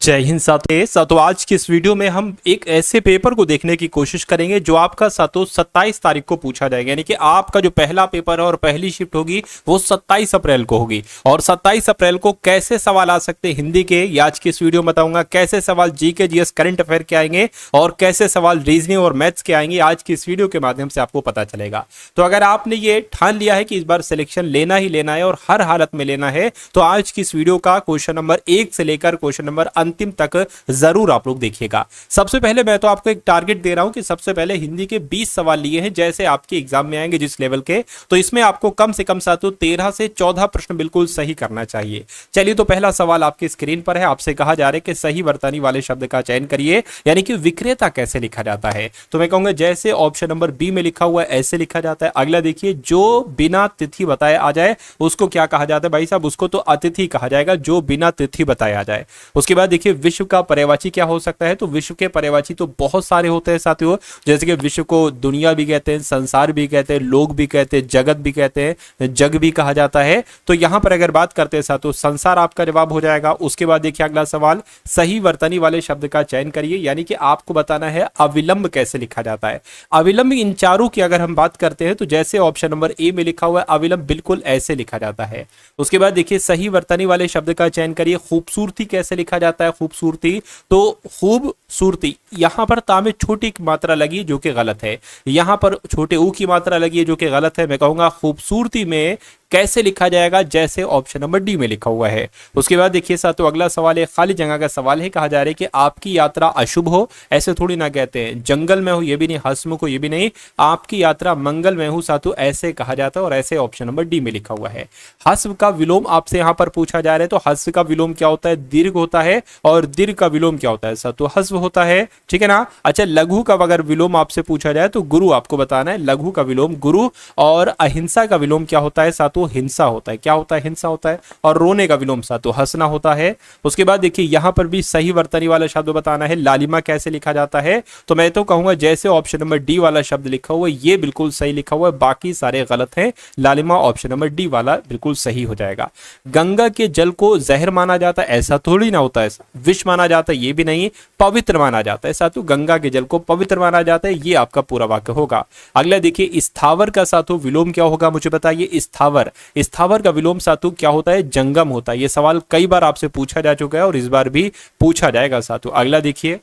जय हिंद साथियों। आज की इस वीडियो में हम एक ऐसे पेपर को देखने की कोशिश करेंगे जो आपका 27 तारीख को पूछा जाएगा। यानी कि आपका जो पहला पेपर है और पहली शिफ्ट होगी वो 27 अप्रैल को होगी। और 27 अप्रैल को कैसे सवाल आ सकते हैं हिंदी के, ये आज की इस वीडियो में बताऊंगा। कैसे सवाल जीके जीएस करंट अफेयर के आएंगे और कैसे सवाल रीजनिंग और मैथ्स के आएंगे, आज की इस वीडियो के माध्यम से आपको पता चलेगा। तो अगर आपने ये ठान लिया है कि इस बार सिलेक्शन लेना ही लेना है और हर हालत में लेना है, तो आज की इस वीडियो का क्वेश्चन नंबर 1 से लेकर क्वेश्चन नंबर अंतिम तक जरूर आप लोग देखिएगा। सबसे पहले मैं तो आपको एक टारगेट दे रहा हूं कि सबसे पहले हिंदी के 20 सवाल लिए हैं जैसे आपके एग्जाम में आएंगे जिस लेवल के, तो इसमें आपको कम से कम 13 से 14 प्रश्न बिल्कुल सही करना चाहिए। चलिए, तो पहला सवाल आपकी स्क्रीन पर है। आपसे कहा जा रहा है कि सही वर्तनी वाले शब्द का चयन करिए, यानी कि विक्रेता कैसे लिखा जाता है। तो मैं कहूंगा जैसे ऑप्शन नंबर बी में लिखा हुआ है ऐसे लिखा जाता है। अगला देखिए, जो बिना तिथि बताए आ जाए उसको क्या कहा जाता है भाई साहब? उसको तो अतिथि कहा जाएगा, जो बिना तिथि बताए आ जाए। उसके बाद देखिए, विश्व का पर्यायवाची क्या हो सकता है? तो विश्व के पर्यायवाची तो बहुत सारे होते हैं साथियों, जैसे कि विश्व को दुनिया भी कहते हैं, संसार भी कहते हैं, लोग भी कहते हैं, जगत भी कहते हैं, जग भी कहा जाता है। तो यहां पर अगर बात करते हैं साथियों, संसार आपका जवाब हो जाएगा। उसके बाद देखिए अगला सवाल, सही वर्तनी वाले शब्द का चयन करिए, यानी कि आपको बताना है अविलंब कैसे लिखा जाता है। अविलंब इन चारों की अगर हम बात करते हैं तो जैसे ऑप्शन नंबर ए में लिखा हुआ है अविलंब बिल्कुल ऐसे लिखा जाता है। उसके बाद देखिए, सही वर्तनी वाले शब्द का चयन करिए। खूबसूरती कैसे लिखा जाता है? खूबसूरती, तो खूबसूरती यहां पर ता में छोटी मात्रा लगी जो कि गलत है, यहां पर छोटे ऊ की मात्रा लगी है जो कि गलत है। मैं कहूंगा खूबसूरती में कैसे लिखा जाएगा? जैसे ऑप्शन नंबर डी में लिखा हुआ है। उसके बाद देखिए साथियों, अगला सवाल है खाली जगह का सवाल है। कहा जा रहा है कि आपकी यात्रा अशुभ हो, ऐसे थोड़ी ना कहते हैं। जंगल में हो ये भी नहीं, हंसमुख हो ये भी नहीं, आपकी यात्रा मंगल में हो साथियों ऐसे कहा जाता है और ऐसे ऑप्शन नंबर डी में लिखा हुआ है। हस्व का विलोम आपसे यहां पर पूछा जा रहा है, तो हस्व का विलोम क्या होता है? दीर्घ होता है। और दीर्घ का विलोम क्या होता है साथियों? हस्व होता है, ठीक है ना। अच्छा, लघु का अगर विलोम आपसे पूछा जाए तो गुरु आपको बताना है। लघु का विलोम गुरु। और अहिंसा का विलोम क्या होता है साथियों? हिंसा होता है। क्या होता है? हिंसा होता है। और रोने का विलोम साथियों हंसना होता है। उसके बाद देखिए यहां पर भी सही वर्तनी वाला शब्द बताना है। लालिमा कैसे लिखा जाता है? तो मैं तो कहूंगा जैसे ऑप्शन नंबर डी वाला शब्द लिखा हुआ है ये बिल्कुल सही लिखा हुआ है, बाकी सारे गलत हैं। लालिमा ऑप्शन नंबर डी वाला बिल्कुल सही हो जाएगा। गंगा के जल को जहर माना जाता है, ऐसा थोड़ी ना होता है। विष माना जाता है ये भी नहीं, पवित्र माना जाता है साथियों। गंगा के जल को पवित्र माना जाता है, ये आपका पूरा वाक्य होगा। अगला देखिए, स्थावर का साथियों विलोम क्या होगा? मुझे बताइए। स्थावर, स्थावर का विलोम साथियों क्या होता है? जंगम होता है। यह सवाल कई बार आपसे पूछा जा चुका है और इस बार भी पूछा जाएगा साथियों। अगला देखिए,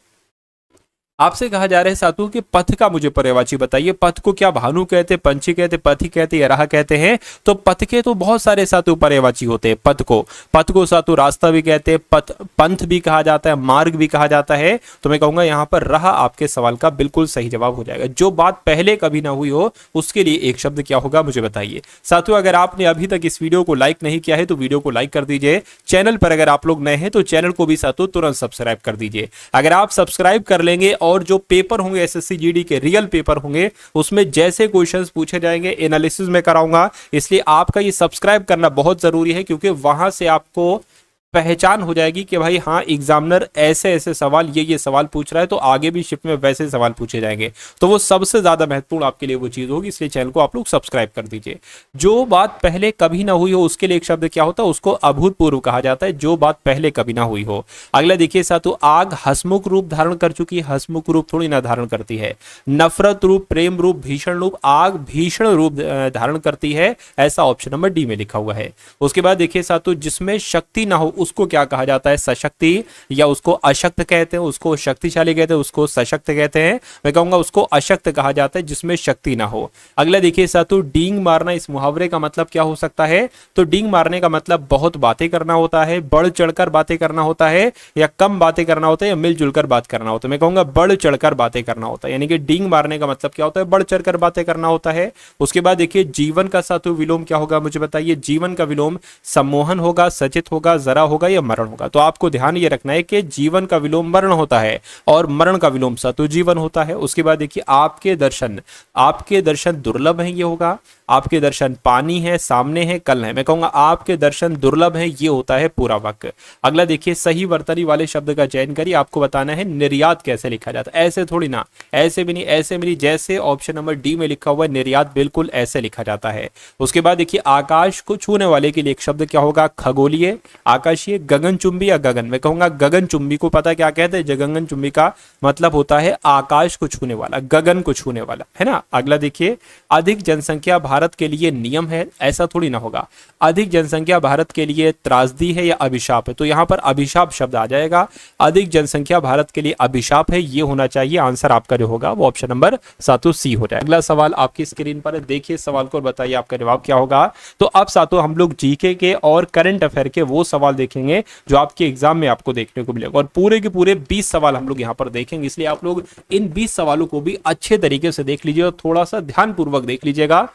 आपसे कहा जा रहा है साथियों कि पथ का मुझे पर्यायवाची बताइए। पथ को क्या भानु कहते, पंछी कहते, पथी कहते या राह कहते हैं? तो पथ के तो बहुत सारे साथियों पर्यायवाची होते हैं। पथ को साथियों रास्ता भी कहते हैं, पथ पंथ भी कहा जाता है, मार्ग भी कहा जाता है। तो मैं कहूंगा यहाँ पर राह आपके सवाल का बिल्कुल सही जवाब हो जाएगा। जो बात पहले कभी ना हुई हो उसके लिए एक शब्द क्या होगा मुझे बताइए साथियों। अगर आपने अभी तक इस वीडियो को लाइक नहीं किया है तो वीडियो को लाइक कर दीजिए। चैनल पर अगर आप लोग नए हैं तो चैनल को भी साथियों तुरंत सब्सक्राइब कर दीजिए। अगर आप सब्सक्राइब कर लेंगे और जो पेपर होंगे एसएससी जीडी के रियल पेपर होंगे उसमें जैसे क्वेश्चंस पूछे जाएंगे एनालिसिस में कराऊंगा, इसलिए आपका ये सब्सक्राइब करना बहुत जरूरी है, क्योंकि वहां से आपको पहचान हो जाएगी कि भाई हाँ एग्जामिनर ऐसे ऐसे सवाल ये सवाल पूछ रहा है, तो आगे भी शिफ्ट में वैसे सवाल पूछे जाएंगे। तो वो सबसे ज्यादा महत्वपूर्ण आपके लिए वो चीज होगी, इसलिए चैनल को आप लोग सब्सक्राइब कर दीजिए। जो बात पहले कभी ना हुई हो उसके लिए एक शब्द क्या होता है? उसको अभूतपूर्व कहा जाता है, जो बात पहले कभी ना हुई हो। अगला देखिए साथियों, आग हसमुख रूप धारण कर चुकी है, हसमुख रूप थोड़ी ना धारण करती है। नफरत रूप, प्रेम रूप, भीषण रूप, आग भीषण रूप धारण करती है, ऐसा ऑप्शन नंबर डी में लिखा हुआ है। उसके बाद देखिए साथियों, जिसमें शक्ति ना हो उसको क्या कहा जाता है? सशक्ति, या उसको अशक्त कहते हैं, उसको शक्तिशाली कहते हैं, उसको सशक्त कहते हैं। मैं कहूंगा उसको अशक्त कहा जाता है जिसमें शक्ति ना हो। अगला देखिए साथियों, डींग मारना, इस मुहावरे का मतलब क्या हो सकता है? तो डींग मारने का मतलब बहुत बातें करना होता है, बढ़ चढ़कर बातें करना होता है, या कम बातें करना होता है, या मिलजुल कर बात करना होता है। मैं कहूंगा बढ़ चढ़कर बातें करना होता है, यानी कि डींग मारने का मतलब क्या होता है? बढ़ चढ़कर बातें करना होता है। उसके बाद देखिए, जीवन का साथियों विलोम क्या होगा मुझे बताइए। जीवन का विलोम सम्मोहन होगा, सचित होगा, जरा होगा या मरण होगा। तो आपको ध्यान ये रखना है कि जीवन का विलोम मरण होता है और मरण का विलोम सातु जीवन होता है। उसके बाद देखिए, आपके दर्शन दुर्लभ हैं, ये होगा। आपके दर्शन पानी है, सामने है, कल है। मैं कहूंगा आपके दर्शन दुर्लभ है, ये होता है पूरा वाक्य। अगला देखिए, सही वर्तनी वाले शब्द का चयन करिए। आपको बताना है निर्यात कैसे लिखा जाता है। ऐसे थोड़ी ना, ऐसे भी नहीं, ऐसे भी नहीं, जैसे ऑप्शन नंबर डी में लिखा हुआ है निर्यात बिल्कुल ऐसे लिखा जाता है। उसके बाद देखिए, आकाश को छूने वाले के लिए एक शब्द क्या होगा? खगोलीय। आकाश बताइए, गगनचुंबी या गगन? मैं कहूंगा गगनचुंबी को पता क्या कहते हैं, गगनचुंबी का मतलब होता है आकाश को छूने वाला, गगन को छूने वाला, है ना। अगला देखिए, अधिक जनसंख्या भारत के लिए नियम है, ऐसा थोड़ी ना होगा। अधिक जनसंख्या भारत के लिए त्रासदी है या अभिशाप है, तो यहां पर अभिशाप शब्द आ जाएगा। अधिक जनसंख्या भारत के लिए अभिशाप है, ये होना चाहिए। आंसर आपका जो होगा वो ऑप्शन नंबर 7 सी हो जाए। अगला सवाल आपकी स्क्रीन पर है, देखिए सवाल को और बताइए आपका जवाब क्या होगा। तो अब सातों हम लोग जीके के और करंट अफेयर के वो सवाल देखेंगे जो आपके एग्जाम में आपको देखने को मिलेगा, और पूरे के पूरे 20 सवाल हम लोग यहाँ पर देखेंगे। इसलिए आप लोग इन 20 सवालों को भी अच्छे तरीके से देख लीजिए और थोड़ा सा ध्यानपूर्वक देख लीजिएगा।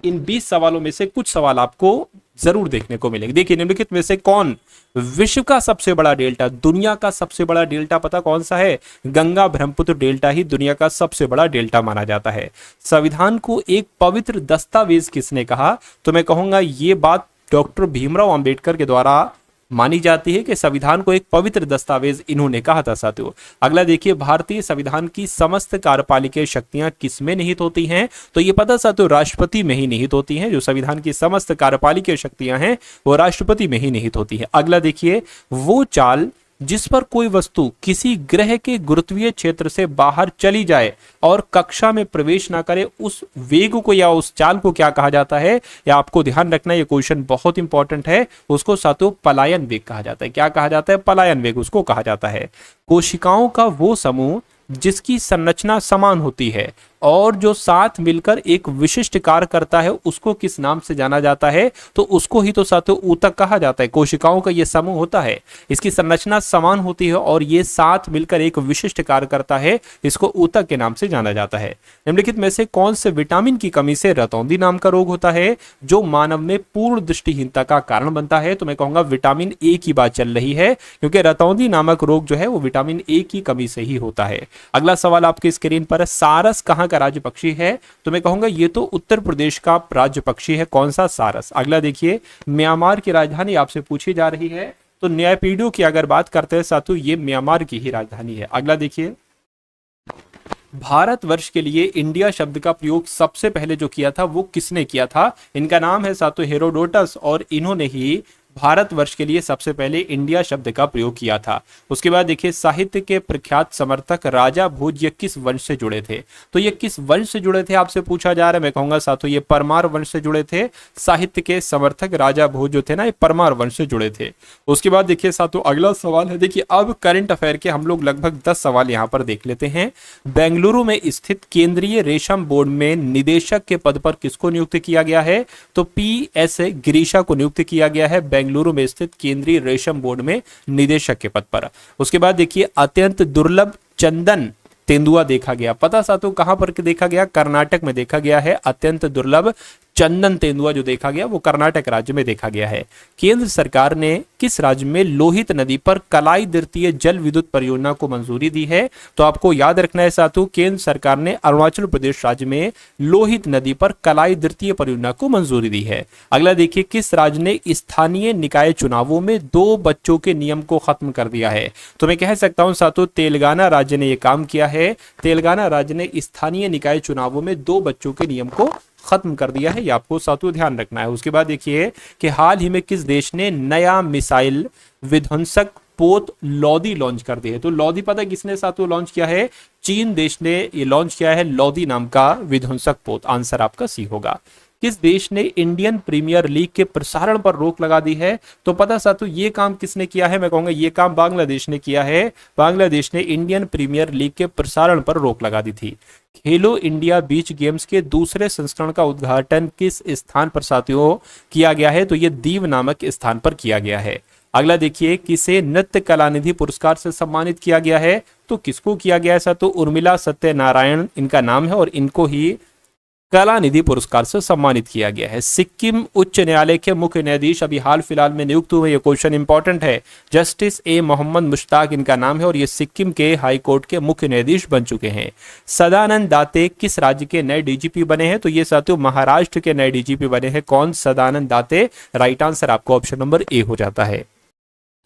इन 20 सवालों में से कुछ सवाल आपको जरूर देखने को मिलेंगे। देखिए, निम्नलिखित में से कौन विश्व का सबसे बड़ा डेल्टा, दुनिया का सबसे बड़ा डेल्टा पता कौन सा है? गंगा ब्रह्मपुत्र डेल्टा ही दुनिया का सबसे बड़ा डेल्टा माना जाता है। संविधान को एक पवित्र दस्तावेज किसने कहा? तो मैं कहूंगा ये बात डॉक्टर भीमराव अंबेडकर के द्वारा मानी जाती है कि संविधान को एक पवित्र दस्तावेज इन्होंने कहा था साथियों। अगला देखिए, भारतीय संविधान की समस्त कार्यपालिकीय शक्तियां किसमें निहित होती हैं? तो ये पता साथियों राष्ट्रपति में ही निहित होती हैं। जो संविधान की समस्त कार्यपालिकीय शक्तियां हैं वो राष्ट्रपति में ही निहित होती है। अगला देखिए, वो चाल जिस पर कोई वस्तु किसी ग्रह के गुरुत्वीय क्षेत्र से बाहर चली जाए और कक्षा में प्रवेश ना करे, उस वेग को या उस चाल को क्या कहा जाता है? या आपको ध्यान रखना, ये क्वेश्चन बहुत इंपॉर्टेंट है। उसको साथियों पलायन वेग कहा जाता है। क्या कहा जाता है? पलायन वेग उसको कहा जाता है। कोशिकाओं का वो समूह जिसकी संरचना समान होती है और जो साथ मिलकर एक विशिष्ट कार्य करता है, उसको किस नाम से जाना जाता है? तो उसको ही तो साथियों ऊतक कहा जाता है। कोशिकाओं का ये समूह होता है, इसकी संरचना समान होती है और ये साथ मिलकर एक विशिष्ट कार्य करता है, इसको ऊतक के नाम से जाना जाता है। निम्नलिखित में से कौन से विटामिन की कमी से रतौंधी नाम का रोग होता है जो मानव में पूर्ण दृष्टिहीनता का कारण बनता है? तो मैं कहूंगा विटामिन ए की बात चल रही है, क्योंकि रतौंधी नामक रोग जो है वो विटामिन ए की कमी से ही होता है। अगला सवाल आपकी स्क्रीन पर है, सारस कहां का राज्य पक्षी है? तो मैं कहूंगा ये तो उत्तर प्रदेश का राज्य पक्षी है। कौन सा? सारस। अगला देखिए, म्यांमार की राजधानी आपसे पूछी जा रही है, तो न्यायपीडियो की अगर बात करते हैं साथियों, ये म्यांमार की ही राजधानी है। अगला देखिए, भारतवर्ष के लिए इंडिया शब्द का प्रयोग सबसे पहले जो किया था वो किसने किया था? इनका नाम है साथियों हेरोडोटस, और इन्होंने ही भारतवर्ष के लिए सबसे पहले इंडिया शब्द का प्रयोग किया था। उसके बाद देखिए, साहित्य के प्रख्यात समर्थक राजा भोज ये किस वंश से जुड़े थे? तो ये किस वंश से जुड़े थे आपसे पूछा जा रहा है। मैं कहूंगा साथियों ये परमार वंश से जुड़े थे। साहित्य के समर्थक राजा भोज जो थे ना, ये परमार वंश से जुड़े थे। उसके बाद देखिए साथियों, अगला सवाल है, देखिए अब करंट अफेयर के हम लोग लगभग 10 सवाल यहाँ पर देख लेते हैं। बेंगलुरु में स्थित केंद्रीय रेशम बोर्ड में निदेशक के पद पर किसको नियुक्त किया गया है? तो PS गिरीशा को नियुक्त किया गया है बेंगलुरु में स्थित केंद्रीय रेशम बोर्ड में निदेशक के पद पर। उसके बाद देखिए, अत्यंत दुर्लभ चंदन तेंदुआ देखा गया। पता साथियों कहां पर देखा गया? कर्नाटक में देखा गया है। अत्यंत दुर्लभ चंदन तेंदुआ जो देखा गया वो कर्नाटक राज्य में देखा गया है। केंद्र सरकार ने किस राज्य में लोहित नदी पर कलाई द्वितीय जल विद्युत परियोजना को मंजूरी दी है? तो आपको याद रखना है साथियों, केंद्र सरकार ने अरुणाचल प्रदेश राज्य में लोहित नदी पर कलाई द्वितीय परियोजना को मंजूरी दी है। अगला देखिए, किस राज्य ने स्थानीय निकाय चुनावों में 2 बच्चों के नियम को खत्म कर दिया है? तो मैं कह सकता हूं साथियों तेलंगाना राज्य ने यह काम किया है। तेलंगाना राज्य ने स्थानीय निकाय चुनावों में 2 बच्चों के नियम को खत्म कर दिया है। ये आपको साथियों ध्यान रखना है। उसके बाद देखिए कि हाल ही में किस देश ने नया मिसाइल विध्वंसक पोत लॉदी लॉन्च कर दी है? तो लॉदी पता है किसने साथियों लॉन्च किया है? चीन देश ने ये लॉन्च किया है लॉदी नाम का विध्वंसक पोत। आंसर आपका सी होगा। किस देश ने इंडियन प्रीमियर लीग के प्रसारण पर रोक लगा दी है? तो पता साथियों ये काम किसने किया है? मैं कहूंगा ये काम बांग्लादेश ने किया है। बांग्लादेश ने इंडियन प्रीमियर लीग के प्रसारण पर रोक लगा दी थी। खेलो इंडिया बीच गेम्स के दूसरे संस्करण का उद्घाटन किस स्थान पर साथियों किया गया है? तो ये दीव नामक स्थान पर किया गया है। अगला देखिए, किसे नृत्य कलानिधि पुरस्कार से सम्मानित किया गया है? तो किसको किया गया है साथियों? उर्मिला सत्यनारायण इनका नाम है और इनको ही कलानिधि पुरस्कार से सम्मानित किया गया है। सिक्किम उच्च न्यायालय के मुख्य न्यायाधीश अभी हाल फिलहाल में नियुक्त हुए, ये क्वेश्चन इंपॉर्टेंट है। जस्टिस ए मोहम्मद मुश्ताक इनका नाम है और ये सिक्किम के हाई कोर्ट के मुख्य न्यायाधीश बन चुके हैं। सदानंद दाते किस राज्य के नए DGP बने हैं? तो ये साथियों महाराष्ट्र के नए DGP बने हैं। कौन? सदानंद दाते। राइट आंसर आपको ऑप्शन नंबर ए हो जाता है।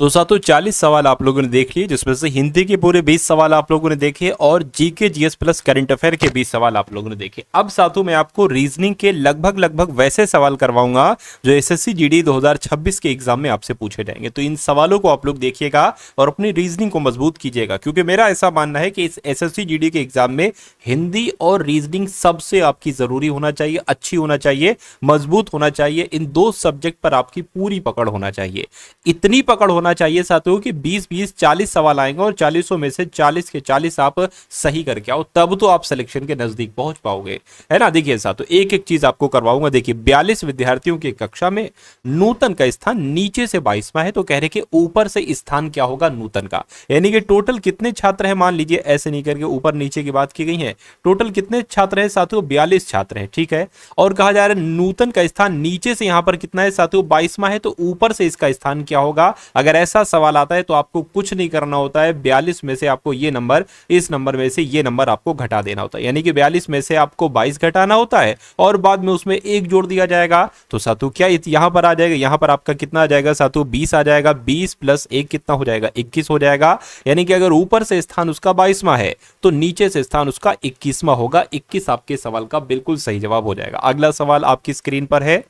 तो सातों 40 सवाल आप लोगों ने देख लिए, जिसमें से हिंदी के पूरे 20 सवाल आप लोगों ने देखे और GK GS plus current affair के 20 सवाल आप लोगों ने देखे। अब सातों मैं आपको रीजनिंग के लगभग वैसे सवाल करवाऊंगा जो एसएससी जीडी 2026 के एग्जाम में आपसे पूछे जाएंगे। तो इन सवालों को आप लोग देखिएगा और अपनी रीजनिंग को मजबूत कीजिएगा, क्योंकि मेरा ऐसा मानना है कि इस एसएससी जीडी के एग्जाम में हिंदी और रीजनिंग सबसे आपकी जरूरी होना चाहिए, अच्छी होना चाहिए, मजबूत होना चाहिए। इन दो सब्जेक्ट पर आपकी पूरी पकड़ होना चाहिए, इतनी पकड़ होना चाहिए साथियों कि 20-20 40 सवाल आएंगे और 40 में से 40 के 40 आप सही करके आओ, तब तो आप सिलेक्शन के नजदीक पहुंच पाओगे, है ना। देखिए साथियों एक एक चीज आपको करवाऊंगा। देखिए 42 विद्यार्थियों की कक्षा में नूतन का स्थान नीचे से 22वां है, तो कह रहे कि ऊपर से स्थान क्या होगा नूतन का, यानी कि टोटल कितने छात्र हैं, मान लीजिए ऐसे नहीं करके ऊपर नीचे की बात की गई है, टोटल कितने छात्र हैं साथियों, 42 छात्र हैं, ठीक है। और कहा जा रहा है नूतन का स्थान नीचे से यहां पर कितना है साथियों, 22वां है, तो ऊपर से इसका स्थान क्या होगा। अगर ऐसा सवाल आता है तो आपको कुछ नहीं करना होता है, 42 में से आपको ये नंबर, इस नंबर में से ये नंबर आपको घटा देना होता है, यानी कि 42 में से आपको 22 घटाना होता है और बाद में उसमें एक जोड़ दिया जाएगा। तो साथियों क्या यहां पर आ जाएगा, यहां पर आपका कितना आ जाएगा साथियों, 20 आ जाएगा, 20 प्लस 1 कितना हो जाएगा, 21 हो जाएगा। यानी कि अगर ऊपर से स्थान उसका 22वां है तो नीचे से स्थान उसका 21वां होगा। 21 आपके सवाल का बिल्कुल सही जवाब हो जाएगा। अगला सवाल आपकी स्क्रीन पर है,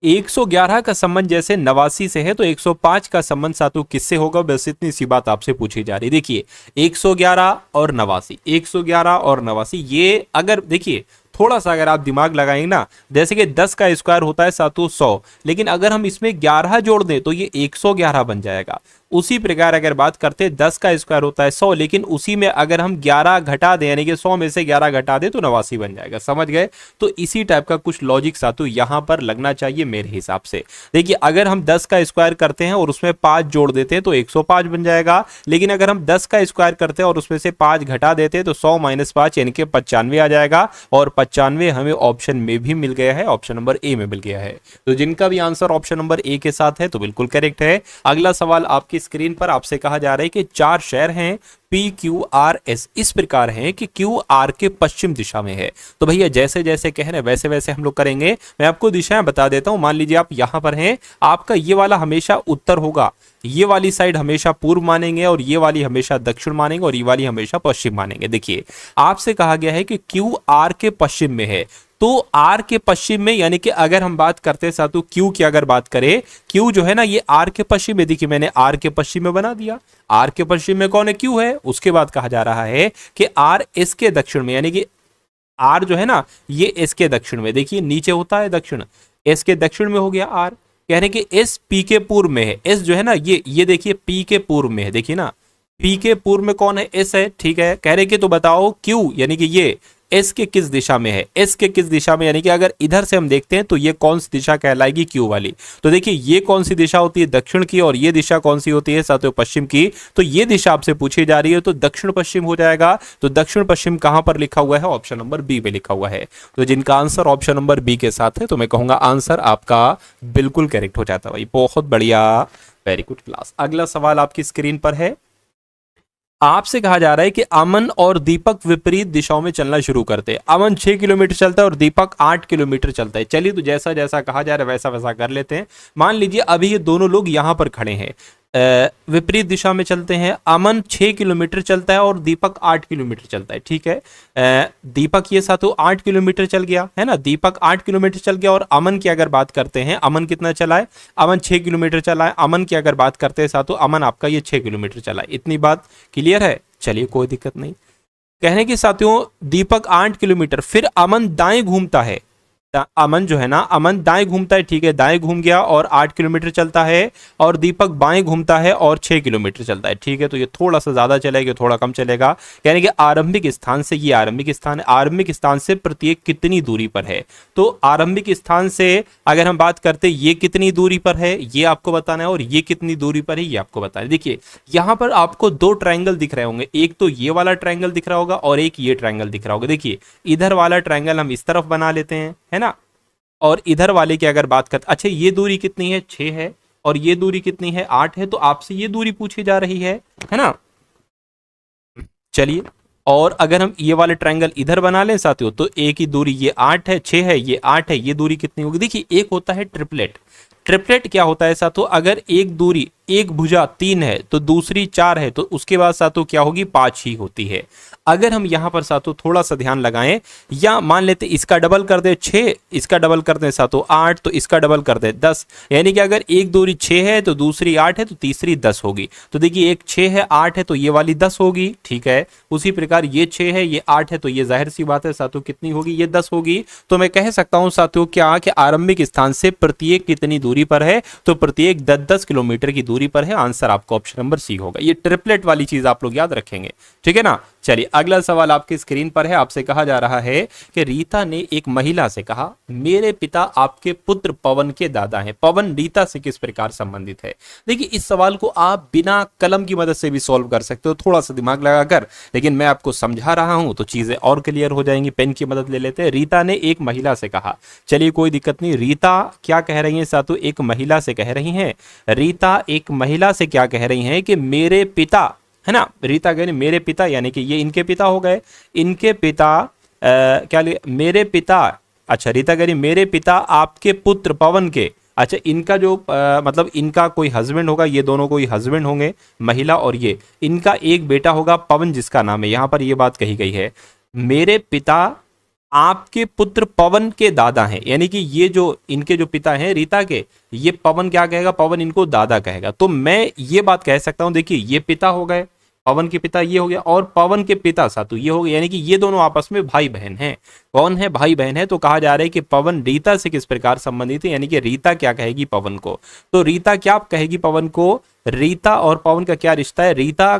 111 का संबंध जैसे 89 से है तो 105 का संबंध सातों किससे होगा, बस इतनी सी बात आपसे पूछी जा रही। देखिए 111 और 89, 111 और 89, ये अगर देखिए थोड़ा सा अगर आप दिमाग लगाएंगे ना, जैसे कि 10 का स्क्वायर होता है सातों 100, लेकिन अगर हम इसमें 11 जोड़ दें तो ये 111 बन जाएगा। उसी प्रकार अगर बात करते हैं 10 का स्क्वायर होता है 100, लेकिन उसी में अगर हम 11 घटा दें, यानी कि 100 में से 11 घटा दें तो 89 बन जाएगा। समझ गए। तो इसी टाइप का कुछ लॉजिक सातों यहां पर लगना चाहिए मेरे हिसाब से। देखिए अगर हम 10 का स्क्वायर करते हैं और उसमें 5 जोड़ देते हैं तो 105 बन जाएगा, लेकिन अगर हम 10 का स्क्वायर करते हैं और उसमें से 5 घटा देते हैं तो 100 माइनस 5 यानी कि 95 आ जाएगा। और 95 हमें ऑप्शन में भी मिल गया है, ऑप्शन नंबर ए में मिल गया है। तो जिनका भी आंसर ऑप्शन नंबर ए के साथ है तो बिल्कुल करेक्ट है। अगला सवाल आपकी स्क्रीन पर आपसे कहा जा रहा है कि 4 शहर हैं PQRS इस प्रकार हैं कि QR के पश्चिम दिशा में है। तो भैया जैसे जैसे कह रहे हैं वैसे वैसे हम लोग करेंगे। मैं आपको दिशाएं बता देता हूं। मान लीजिए आप यहां पर हैं, आपका ये वाला हमेशा उत्तर होगा, ये वाली साइड हमेशा पूर्व मानेंगे और ये वाली हमेशा दक्षिण मानेंगे और ये वाली हमेशा पश्चिम मानेंगे। देखिए आपसे कहा गया है कि QR के पश्चिम में है, तो R के पश्चिम में, यानी कि अगर हम बात करते हैं सातु Q की अगर बात करें, Q जो है ना ये R के पश्चिम में, देखिए मैंने R के पश्चिम में बना दिया। R के पश्चिम में कौन है, Q है। उसके बाद कहा जा रहा है कि R S के दक्षिण में, यानी कि R जो है ना ये S के दक्षिण में, देखिए नीचे होता है दक्षिण, S के दक्षिण में हो गया R। कह रहे कि S P के पूर्व में है। S जो है ना ये देखिए P के पूर्व में है, देखिए ना P के पूर्व में कौन है, S है, ठीक है। कह रहे कि तो बताओ Q यानी कि ये S के किस दिशा में है, S के किस दिशा में, यानी कि अगर इधर से हम देखते हैं तो ये कौन सी दिशा कहलाएगी, Q वाली। तो देखिए ये कौन सी दिशा होती है, दक्षिण की, और ये दिशा कौन सी होती है साथियों, पश्चिम की। तो ये दिशा आपसे पूछी जा रही है तो दक्षिण पश्चिम हो जाएगा। तो दक्षिण पश्चिम कहां पर लिखा हुआ है, ऑप्शन नंबर बी पे लिखा हुआ है। तो जिनका आंसर ऑप्शन नंबर बी के साथ है तो मैं कहूंगा आंसर आपका बिल्कुल करेक्ट हो जाता है भाई, बहुत बढ़िया, वेरी गुड क्लास। अगला सवाल आपकी स्क्रीन पर है। आपसे कहा जा रहा है कि अमन और दीपक विपरीत दिशाओं में चलना शुरू करते हैं। अमन 6 किलोमीटर चलता है और दीपक 8 किलोमीटर चलता है। चलिए तो जैसा जैसा कहा जा रहा है वैसा वैसा कर लेते हैं। मान लीजिए अभी ये दोनों लोग यहां पर खड़े हैं, विपरीत दिशा में चलते हैं। अमन 6 किलोमीटर चलता है और दीपक 8 किलोमीटर चलता है, ठीक है। दीपक ये साथों 8 किलोमीटर चल गया है ना, दीपक 8 किलोमीटर चल गया। और अमन की अगर बात करते हैं, अमन कितना चला है, अमन 6 किलोमीटर चला है। अमन की अगर बात करते हैं साथों, अमन आपका ये 6 किलोमीटर चला है। इतनी बात क्लियर है, चलिए कोई दिक्कत नहीं। कहने की साथियों दीपक 8 किलोमीटर, फिर अमन दाएं घूमता है। अमन जो है ना, अमन दाएं घूमता है, ठीक है, दाएं घूम गया और 8 किलोमीटर चलता है। और दीपक बाएं घूमता है और 6 किलोमीटर चलता है, ठीक है। तो ये थोड़ा सा ज्यादा चलेगा, थोड़ा कम चलेगा। यानी कि आरंभिक स्थान से, ये आरंभिक स्थान है, आरंभिक स्थान से प्रत्येक कितनी दूरी पर है। तो आरंभिक स्थान से अगर हम बात करते हैं ये कितनी दूरी पर है ये आपको बताना है, और ये कितनी दूरी पर है ये आपको बताना है। देखिए यहां पर आपको 2 ट्रायंगल दिख रहे होंगे, एक तो ये वाला ट्रायंगल दिख रहा होगा और एक ये ट्रायंगल दिख रहा होगा। देखिए इधर वाला ट्रायंगल हम इस तरफ बना लेते हैं, है ना, और इधर वाले की अगर बात करते, अच्छा ये दूरी कितनी है, 6 है, और ये दूरी कितनी है, 8 है। तो आपसे ये दूरी पूछी जा रही है ना। चलिए, और अगर हम ये वाले ट्रायंगल इधर बना लें साथियों तो एक ही दूरी, ये 8 है, 6 है, ये 8 है, ये दूरी कितनी होगी। देखिए एक होता है ट्रिपलेट। ट्रिपलेट क्या होता है साथियों, अगर एक दूरी एक भुजा 3 है तो दूसरी 4 है, तो उसके बाद सातों क्या होगी, 5 ही होती है। अगर हम यहां पर सातों थोड़ा सा ध्यान लगाएं, या मान लेते इसका डबल कर दे 6, इसका डबल कर दे सातों 8, तो इसका डबल कर दे 10, यानी कि अगर एक दूरी 6 है तो दूसरी 8 है तो तीसरी 10 होगी। तो देखिए एक 6 है 8 है तो ये वाली 10 होगी, ठीक है। उसी प्रकार ये 6 है ये 8 है तो ये जाहिर सी बात है सातों कितनी होगी, ये 10 होगी। तो मैं कह सकता हूं साथियों क्या कि आरंभिक स्थान से प्रत्येक कितनी दूरी पर है, तो प्रत्येक 10-10 किलोमीटर की दूरी पर है। आंसर आपको ऑप्शन नंबर सी होगा। ये ट्रिपलेट वाली चीज आप लोग याद रखेंगे, ठीक है ना। चलिए अगला सवाल आपकी स्क्रीन पर है। आपसे कहा जा रहा है कि रीता ने एक महिला से कहा, मेरे पिता आपके पुत्र पवन के दादा हैं। पवन रीता से किस प्रकार संबंधित है। देखिए इस सवाल को आप बिना कलम की मदद से भी सॉल्व कर सकते हो, थोड़ा सा दिमाग लगाकर, लेकिन मैं आपको समझा रहा हूं तो चीजें और क्लियर हो जाएंगी। पेन की मदद ले लेते हैं। रीता ने एक महिला से कहा, चलिए कोई दिक्कत नहीं। रीता क्या कह रही है सातों, एक महिला से कह रही हैं। रीता एक महिला से क्या कह रही हैं कि मेरे पिता, है ना, रीता कह रही मेरे पिता, यानी कि ये इनके पिता हो गए। इनके पिता मेरे पिता, अच्छा रीता कह रही मेरे पिता आपके पुत्र पवन के, अच्छा इनका जो मतलब इनका कोई हस्बैंड होगा, ये दोनों कोई हस्बैंड होंगे महिला और ये, इनका एक बेटा होगा पवन जिसका नाम है, यहां पर ये बात कही गई है मेरे पिता आपके पुत्र पवन के दादा हैं, यानी कि ये जो इनके जो पिता हैं रीता के, ये पवन क्या कहेगा, पवन इनको दादा कहेगा। तो मैं ये बात कह सकता हूं, देखिए ये पिता हो गए, पवन के पिता ये हो गया, और पवन के पिता सातु ये हो गया, यानी कि ये दोनों आपस में भाई बहन हैं। कौन है, भाई बहन है। तो कहा जा रहा है कि पवन रीता से किस प्रकार संबंधित है, यानी कि रीता क्या कहेगी पवन को। तो रीता क्या कहेगी पवन को, रीता और पवन का क्या रिश्ता है, रीता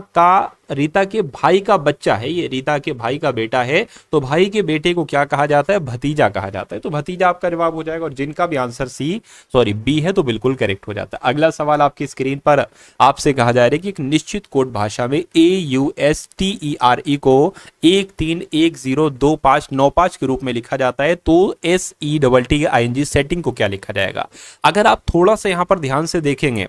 के भाई का बच्चा है, ये रीता के भाई का बेटा है, तो भाई के बेटे को क्या कहा जाता है, भतीजा कहा जाता है। तो भतीजा आपका जवाब हो जाएगा, और जिनका भी आंसर बी है तो बिल्कुल करेक्ट हो जाता है। अगला सवाल आपकी स्क्रीन पर आपसे कहा जा रहा है कि एक निश्चित कोड भाषा में AUSTERE को 13102595 के रूप में लिखा जाता है, तो SETTING सेटिंग को क्या लिखा जाएगा। अगर आप थोड़ा सा यहां पर ध्यान से देखेंगे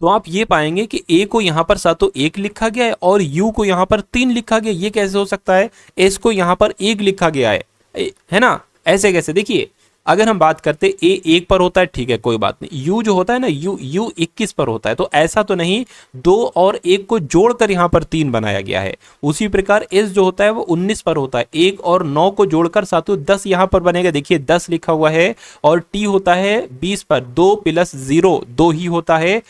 तो आप ये पाएंगे कि ए को यहां पर सातों 1 लिखा गया है और यू को यहां पर 3 लिखा गया। ये कैसे हो सकता है, एस को यहां पर 1 लिखा गया है ना, ऐसे कैसे। देखिए अगर हम बात करते ए 1 पर होता है, ठीक है कोई बात नहीं, यू जो होता है ना, यू 21 पर होता है, तो ऐसा तो नहीं, 2 और 1 को जोड़कर यहां पर 3 बनाया गया है। उसी प्रकार एस जो होता है वो 19 पर होता है, 1 और 9 को जोड़कर सातों 10 यहां पर बनेगा, देखिए 10 लिखा हुआ है। और टी होता है 20 पर, 2 + 0 2 ही होता है।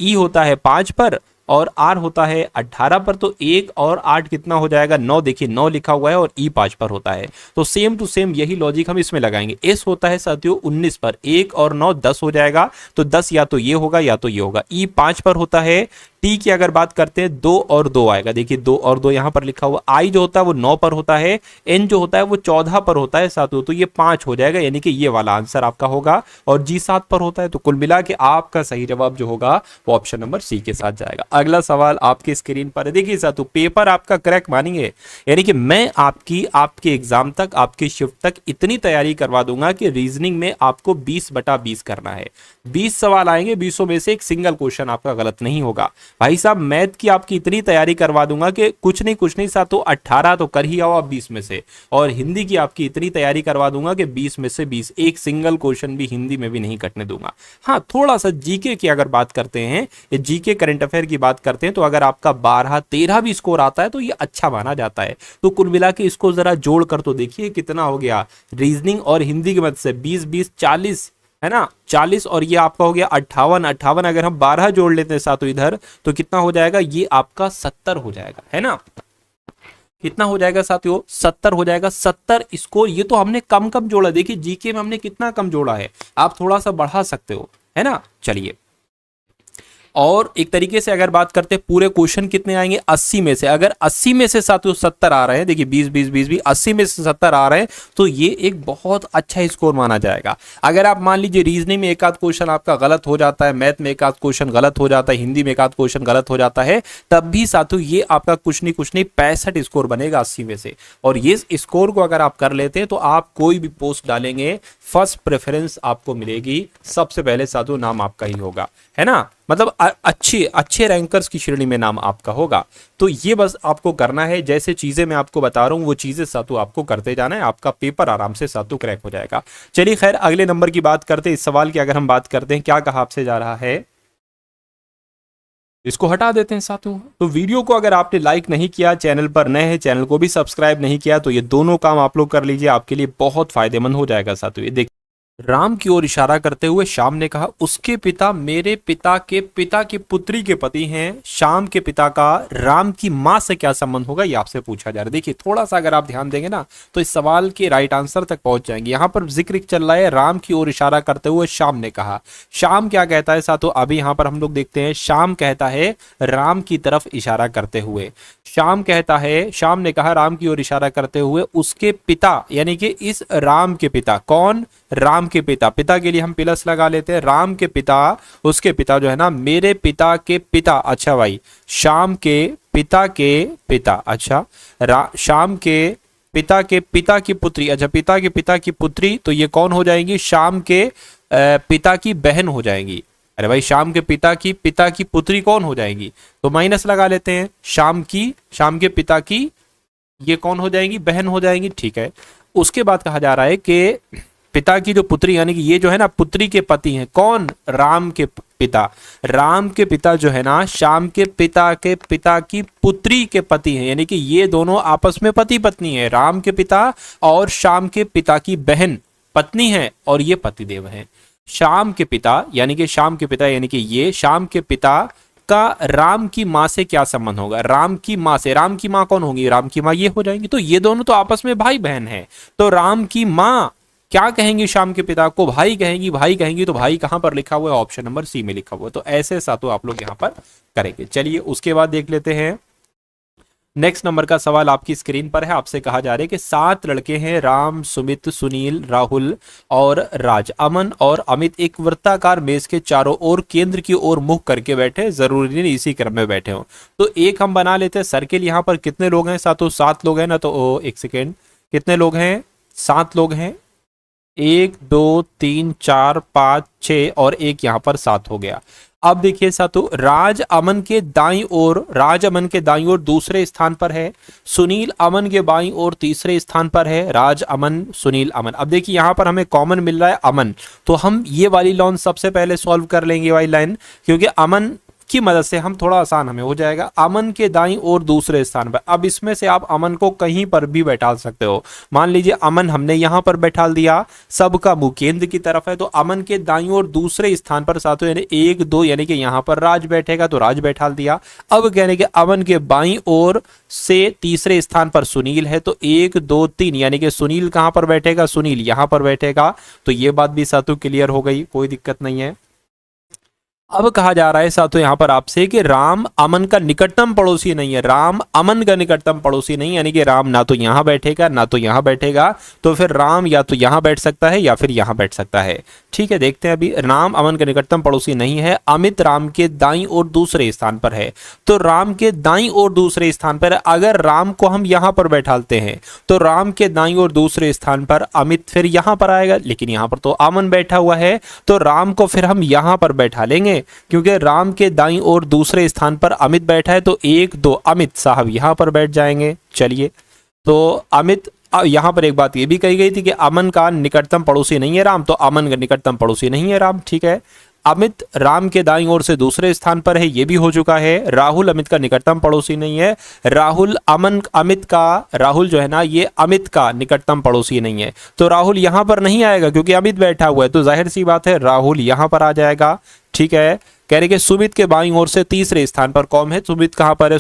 ई होता है 5 पर, और आर होता है 18 पर, तो 1 और 8 कितना हो जाएगा, 9। देखिए 9 लिखा हुआ है और ई 5 पर होता है, तो सेम टू सेम यही लॉजिक हम इसमें लगाएंगे। एस होता है साथियों 19 पर, 1 और 9 10 हो जाएगा, तो 10 या तो ये होगा या तो ये होगा। ई 5 पर होता है। टी की अगर बात करते हैं 2 और 2 आएगा, देखिए 2 और 2 यहां पर लिखा हुआ। आई जो होता है वो 9 पर होता है। एन जो होता है वो 14 पर होता है साथियों, तो ये 5 हो जाएगा, यानी कि ये वाला आंसर आपका होगा। और जी 7 पर होता है, तो कुल मिला के आपका सही जवाब जो होगा वो ऑप्शन नंबर सी के साथ जाएगा। अगला सवाल आपकी स्क्रीन पर है, देखिए साथियों पेपर आपका क्रैक मानेंगे, यानी कि मैं आपके एग्जाम तक, आपकी शिफ्ट तक इतनी तैयारी करवा दूंगा कि रीजनिंग में आपको 20/20 करना है। 20 सवाल आएंगे, 20 में से एक सिंगल क्वेश्चन आपका गलत नहीं होगा। भाई साहब मैथ की आपकी इतनी तैयारी करवा दूंगा कि कुछ नहीं साथों 18 तो कर ही आओ आप 20 में से। और हिंदी की आपकी इतनी तैयारी करवा दूंगा कि 20 में से 20, एक सिंगल क्वेश्चन भी हिंदी में भी नहीं कटने दूंगा। हाँ थोड़ा सा जीके की अगर बात करते हैं, जीके करंट अफेयर की बात करते हैं, तो अगर आपका 12-13 भी स्कोर आता है तो ये अच्छा माना जाता है। तो कुल मिला के इसको जरा जोड़ कर तो देखिए कितना हो गया, रीजनिंग और हिंदी की मदद से 20-20 40 है ना, 40 और ये आपका हो गया 58। अगर हम 12 जोड़ लेते हैं साथों इधर, तो कितना हो जाएगा, ये आपका 70 हो जाएगा, है ना। कितना हो जाएगा साथियों, 70 हो जाएगा। 70 स्कोर, ये तो हमने कम जोड़ा, देखिए जीके में हमने कितना कम जोड़ा है, आप थोड़ा सा बढ़ा सकते हो, है ना। चलिए और एक तरीके से अगर बात करते हैं पूरे क्वेश्चन कितने आएंगे, 80 में से, अगर 80 में से साथियों 70 आ रहे हैं, देखिए 20-20-20 80 में से 70 आ रहे हैं, तो ये एक बहुत अच्छा स्कोर माना जाएगा। अगर आप मान लीजिए रीजनिंग में एक आध क्वेश्चन आपका गलत हो जाता है, मैथ में एक आध क्वेश्चन गलत हो जाता है, हिंदी में एक आध क्वेश्चन गलत हो जाता है, तब भी साथियों ये आपका कुछ नहीं 65 स्कोर बनेगा 80 में से। और ये स्कोर को अगर आप कर लेते हैं तो आप कोई भी पोस्ट डालेंगे, फर्स्ट प्रेफरेंस आपको मिलेगी, सबसे पहले साथियों नाम आपका ही होगा, है ना। मतलब अच्छे रैंकर्स की श्रेणी में नाम आपका होगा। तो ये बस आपको करना है, जैसे चीजें मैं आपको बता रहा हूं वो चीजें सातों आपको करते जाना है, आपका पेपर आराम से सातों क्रैक हो जाएगा। चलिए खैर अगले नंबर की बात करते हैं। इस सवाल की अगर हम बात करते हैं, क्या कहा आपसे जा रहा है, इसको हटा देते हैं साथियों। तो वीडियो को अगर आपने लाइक नहीं किया, चैनल पर नए हैं, चैनल को भी सब्सक्राइब नहीं किया, तो ये दोनों काम आप लोग कर लीजिए, आपके लिए बहुत फायदेमंद हो जाएगा साथियों। ये देखिए, राम की ओर इशारा करते हुए श्याम ने कहा, उसके पिता मेरे पिता की पुत्री के पति हैं। श्याम के पिता का राम की मां से क्या संबंध होगा, ये आपसे पूछा जा रहा है। देखिए थोड़ा सा अगर आप ध्यान देंगे ना तो इस सवाल के राइट आंसर तक पहुंच जाएंगे। यहां पर जिक्र चल रहा है राम की ओर इशारा करते हुए श्याम ने कहा। श्याम क्या कहता है साथियों, अभी यहां पर हम लोग देखते हैं। श्याम कहता है राम की तरफ इशारा करते हुए, श्याम कहता है, श्याम ने कहा राम की ओर इशारा करते हुए, उसके पिता यानी कि इस राम के पिता, कौन, राम के पिता, पिता के लिए हम प्लस लगा लेते हैं, राम के पिता, उसके पिता जो है ना, मेरे पिता के पिता, अच्छा भाई, श्याम के पिता अच्छा, श्याम के पिता की पुत्री, अच्छा पिता के पिता की पुत्री, तो ये कौन हो जाएंगी, श्याम के पिता की बहन हो जाएंगी। अरे भाई श्याम के पिता की पुत्री कौन हो जाएंगी, तो माइनस लगा लेते हैं, श्याम के पिता की ये कौन हो जाएंगी, बहन हो जाएंगी, ठीक है। उसके बाद कहा जा रहा है कि पिता की जो पुत्री यानी कि ये जो है ना पुत्री के पति हैं, कौन, राम के पिता जो है ना श्याम के पिता की पुत्री के पति हैं, यानी कि ये दोनों आपस में पति पत्नी है। राम के पिता और श्याम के पिता की बहन पत्नी है और ये पतिदेव हैं। श्याम के पिता यानी कि ये श्याम के पिता का राम की माँ से क्या संबंध होगा, राम की माँ से, राम की माँ कौन होगी, राम की माँ ये हो जाएंगी। तो ये दोनों तो आपस में भाई बहन है, तो राम की माँ क्या कहेंगी, श्याम के पिता को भाई कहेंगी, तो भाई कहां पर लिखा हुआ है, ऑप्शन नंबर सी में लिखा हुआ है। तो ऐसे साथों आप लोग यहां पर करेंगे। चलिए उसके बाद देख लेते हैं नेक्स्ट नंबर का सवाल आपकी स्क्रीन पर है। आपसे कहा जा रहा है कि 7 लड़के हैं, राम, सुमित, सुनील, राहुल और राज। अमन और अमित एक वृत्ताकार मेज के चारों ओर केंद्र की ओर मुख करके बैठे, जरूरी नहीं इसी क्रम में बैठे हो। तो एक हम बना लेते हैं सर्किल। यहाँ पर कितने लोग हैं साथों, 7 लोग हैं ना, तो एक सेकेंड, कितने लोग हैं, 7 लोग हैं, 1 2 3 4 5 6 और एक यहां पर 7 हो गया। अब देखिए साथों, राज अमन के दाईं ओर दूसरे स्थान पर है, सुनील अमन के बाईं ओर तीसरे स्थान पर है, राज अमन, सुनील अमन। अब देखिए यहां पर हमें कॉमन मिल रहा है अमन, तो हम ये वाली लाइन सबसे पहले सॉल्व कर लेंगे वाली लाइन, क्योंकि अमन की मदद से हम थोड़ा आसान हमें हो जाएगा। अमन के दाईं ओर दूसरे स्थान पर, अब इसमें से आप अमन को कहीं पर भी बैठा सकते हो। मान लीजिए अमन हमने यहां पर बैठा दिया, सबका मुंह केंद्र की तरफ है, तो अमन के दाईं ओर दूसरे स्थान पर साथों यानी 1 2 यानी कि यहां पर राज बैठेगा, तो राज बैठा दिया। अब कहने के अमन के बाईं ओर से तीसरे स्थान पर सुनील है, तो 1 2 3 यानी कि सुनील कहां पर बैठेगा, सुनील यहां पर बैठेगा। तो ये बात भी साथों क्लियर हो गई, कोई दिक्कत नहीं है। अब कहा जा रहा है साथों यहां पर आपसे कि राम अमन का निकटतम पड़ोसी नहीं है, राम अमन का निकटतम पड़ोसी नहीं, यानी कि राम ना तो यहां बैठेगा ना तो यहां बैठेगा, तो फिर राम या तो यहां बैठ सकता है या फिर यहां बैठ सकता है। ठीक है, देखते हैं अभी। राम अमन का निकटतम पड़ोसी नहीं है, अमित राम के दाईं ओर दूसरे स्थान पर है, तो राम के दाईं ओर दूसरे स्थान पर अगर राम को हम यहां पर बैठाते हैं तो राम के दाईं ओर दूसरे स्थान पर अमित फिर यहां पर आएगा, लेकिन यहां पर तो अमन बैठा हुआ है, तो राम को फिर हम यहां पर बैठा लेंगे, क्योंकि राम के दाईं ओर दूसरे स्थान पर अमित बैठा है, तो 1 2 अमित साहब यहां पर बैठ जाएंगे। चलिए, तो अमित, यहां पर एक बात ये भी कही गई थी कि अमन का निकटतम पड़ोसी नहीं है राम, तो अमन का निकटतम पड़ोसी नहीं है राम। ठीक है, अमित राम के दाईं ओर से दूसरे स्थान पर है, ये भी हो चुका है। राहुल अमित का निकटतम पड़ोसी नहीं है, राहुल जो है ना ये अमित का निकटतम पड़ोसी नहीं है, तो राहुल यहां पर नहीं आएगा क्योंकि अमित बैठा हुआ है, तो जाहिर सी बात है राहुल यहां पर आ जाएगा। ठीक है, कह रहे कि सुमित के बाईं ओर से तीसरे स्थान पर कौन है, सुमित कहां पर है,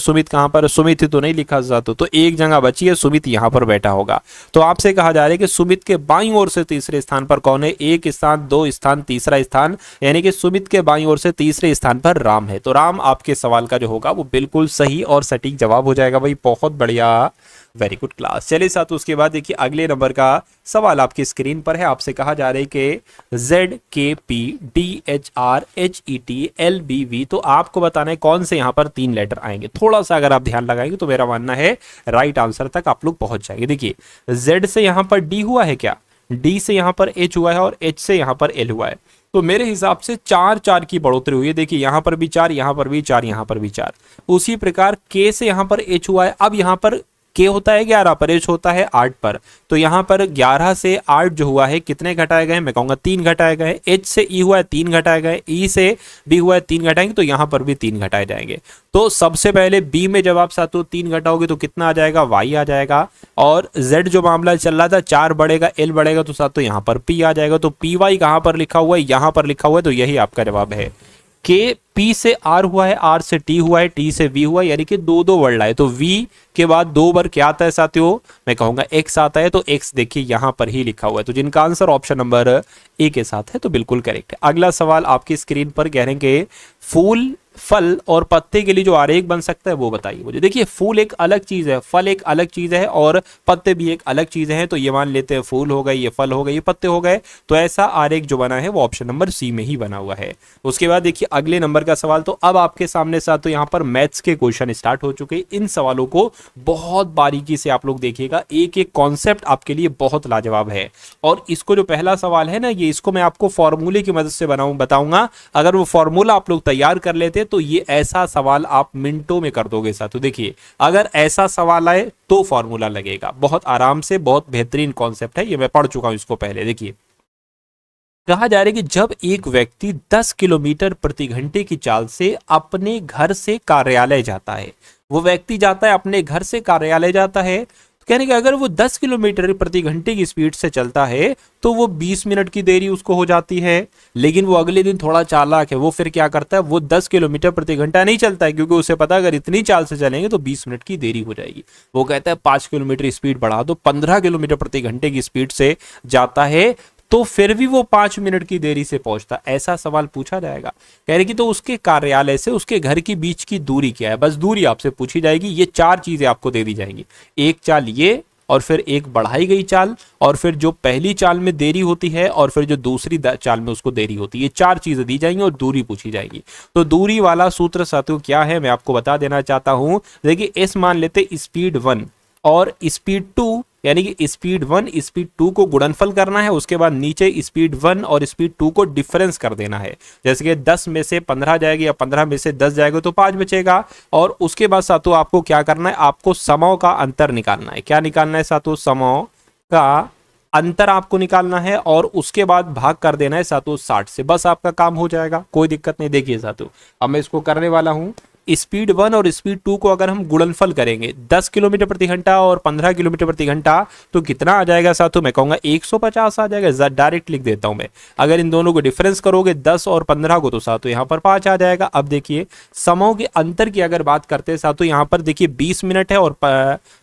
सुमित ही तो नहीं लिखा जाता, तो एक जगह बची है, सुमित यहां पर बैठा होगा। तो आपसे कहा जा रहा है कि सुमित के बाईं ओर से तीसरे स्थान पर कौन है, 1 स्थान 2 स्थान तीसरा स्थान, यानी कि सुमित के बाईं ओर से तीसरे स्थान पर राम है। तो राम आपके सवाल का जो होगा वो बिल्कुल सही और सटीक जवाब हो जाएगा भाई, बहुत बढ़िया, वेरी गुड क्लास। चलिए साथ उसके बाद देखिए अगले नंबर का सवाल आपकी स्क्रीन पर है। आपसे कहा जा रहा है कि ZKPDHRHETLBV, तो आपको बताना है कौन से यहाँ पर 3 लेटर आएंगे। थोड़ा सा अगर आप ध्यान लगाएंगे तो मेरा मानना है राइट आंसर तक आप लोग पहुंच जाएंगे। देखिए Z से यहाँ पर D हुआ है क्या, D से यहाँ पर H हुआ है और H से यहाँ पर L हुआ है, तो मेरे हिसाब से 4 की बढ़ोतरी हुई है। देखिए यहाँ पर भी 4, यहाँ पर भी 4, यहाँ पर भी 4। उसी प्रकार K से यहाँ पर H हुआ है, अब यहाँ पर के होता है 11 पर, एच होता है 8 पर। तो यहाँ पर 11 से 8 जो हुआ है कितने घटाए गए? मैं कहूँगा 3 घटाए गए। एच से ई हुआ है 3 घटाए गए, ई से बी हुआ है 3 घटाएंगे, तो यहाँ पर भी 3 घटाए जाएंगे। तो सबसे पहले बी में जब आप सातों 3 घटाओगे तो कितना आ जाएगा? वाई आ जाएगा। और जेड जो मामला चल रहा था 4 बढ़ेगा, एल बढ़ेगा, तो सातों यहाँ पर पी आ जाएगा। तो पी वाई कहाँ पर लिखा हुआ है? यहाँ पर लिखा हुआ है। तो यही आपका जवाब है। के पी से आर हुआ है, आर से टी हुआ है, टी से वी हुआ है, यानी कि दो दो वर्ड आए। तो वी के बाद 2 बार क्या आता है साथियों? मैं कहूंगा एक्स आता है। तो एक्स देखिए यहां पर ही लिखा हुआ है। तो जिनका आंसर ऑप्शन नंबर ए के साथ है तो बिल्कुल करेक्ट है। अगला सवाल आपकी स्क्रीन पर कह रहे हैं कि फूल, फल और पत्ते के लिए जो आरेख बन सकता है वो बताइए मुझे। देखिए फूल एक अलग चीज है, फल एक अलग चीज है और पत्ते भी एक अलग चीज है। तो ये मान लेते हैं फूल हो गए, ये फल हो गए, ये पत्ते हो गए। तो ऐसा आरेख जो बना है वो ऑप्शन नंबर सी में ही बना हुआ है। उसके बाद देखिए अगले नंबर का सवाल। तो अब आपके सामने साथ तो यहाँ पर मैथ्स के क्वेश्चन स्टार्ट हो चुके हैं। इन सवालों को बहुत बारीकी से आप लोग देखिएगा, एक एक कॉन्सेप्ट आपके लिए बहुत लाजवाब है। और इसको जो पहला सवाल है ना, ये इसको मैं आपको फॉर्मूले की मदद से बताऊंगा। अगर वो फॉर्मूला आप लोग तैयार कर लेते तो ये ऐसा सवाल आप मिनटों में कर दोगे साथियों। देखिए अगर ऐसा सवाल आए तो फॉर्मूला लगेगा, बहुत आराम से, बहुत बेहतरीन कॉन्सेप्ट है ये, मैं पढ़ चुका हूं इसको पहले। देखिए कहा जा रहा है कि जब एक व्यक्ति 10 किलोमीटर प्रति घंटे की चाल से अपने घर से कार्यालय जाता है, वो व्यक्ति जाता है अपने घर से कार्यालय जाता है, तो कहने कि अगर वो 10 किलोमीटर प्रति घंटे की स्पीड से चलता है तो वो 20 मिनट की देरी उसको हो जाती है। लेकिन वो अगले दिन थोड़ा चालाक है, वो फिर क्या करता है? वो 10 किलोमीटर प्रति घंटा नहीं चलता है, क्योंकि उसे पता है अगर इतनी चाल से चलेंगे तो 20 मिनट की देरी हो जाएगी। वो कहता है 5 किलोमीटर स्पीड बढ़ा दो, 15 किलोमीटर प्रति घंटे की स्पीड से जाता है, तो फिर भी वो 5 मिनट की देरी से पहुंचता। ऐसा सवाल पूछा जाएगा। कह रहे कि तो उसके कार्यालय से उसके घर के बीच की दूरी क्या है? बस दूरी आपसे पूछी जाएगी। ये 4 चीजें आपको दे दी जाएंगी। एक चाल ये, और फिर एक बढ़ाई गई चाल, और फिर जो पहली चाल में देरी होती है, और फिर जो दूसरी चाल में उसको देरी होती है। ये 4 चीजें दी जाएंगी और दूरी पूछी जाएगी। तो दूरी वाला सूत्र साथियों क्या है मैं आपको बता देना चाहता हूं। देखिए एस मान लेते स्पीड 1 और स्पीड 2, यानी कि स्पीड 1 स्पीड 2 को गुणनफल करना है। उसके बाद नीचे स्पीड 1 और स्पीड 2 को डिफरेंस कर देना है। जैसे कि 10 में से 15 जाएगी या 15 में से 10 जाएगा तो 5 बचेगा। और उसके बाद साथियों आपको क्या करना है? आपको समयों का अंतर निकालना है। क्या निकालना है साथियों? समयों का अंतर आपको निकालना है और उसके बाद भाग कर देना है साथियों 60 से। बस आपका काम हो जाएगा, कोई दिक्कत नहीं। देखिए साथियों अब मैं इसको करने वाला हूं। स्पीड 1 और स्पीड 2 को अगर हम गुणनफल करेंगे 10 किलोमीटर प्रति घंटा और 15 किलोमीटर प्रति घंटा, तो कितना आ जाएगा साथियों? मैं कहूंगा 150 आ जाएगा। डायरेक्ट लिख देता हूं मैं। अगर इन दोनों को डिफरेंस करोगे 10 और 15 को, तो साथियों यहाँ पर 5 आ जाएगा। अब देखिए समयों के अंतर की अगर बात करते हैं साथियों, यहाँ पर देखिए 20 मिनट है और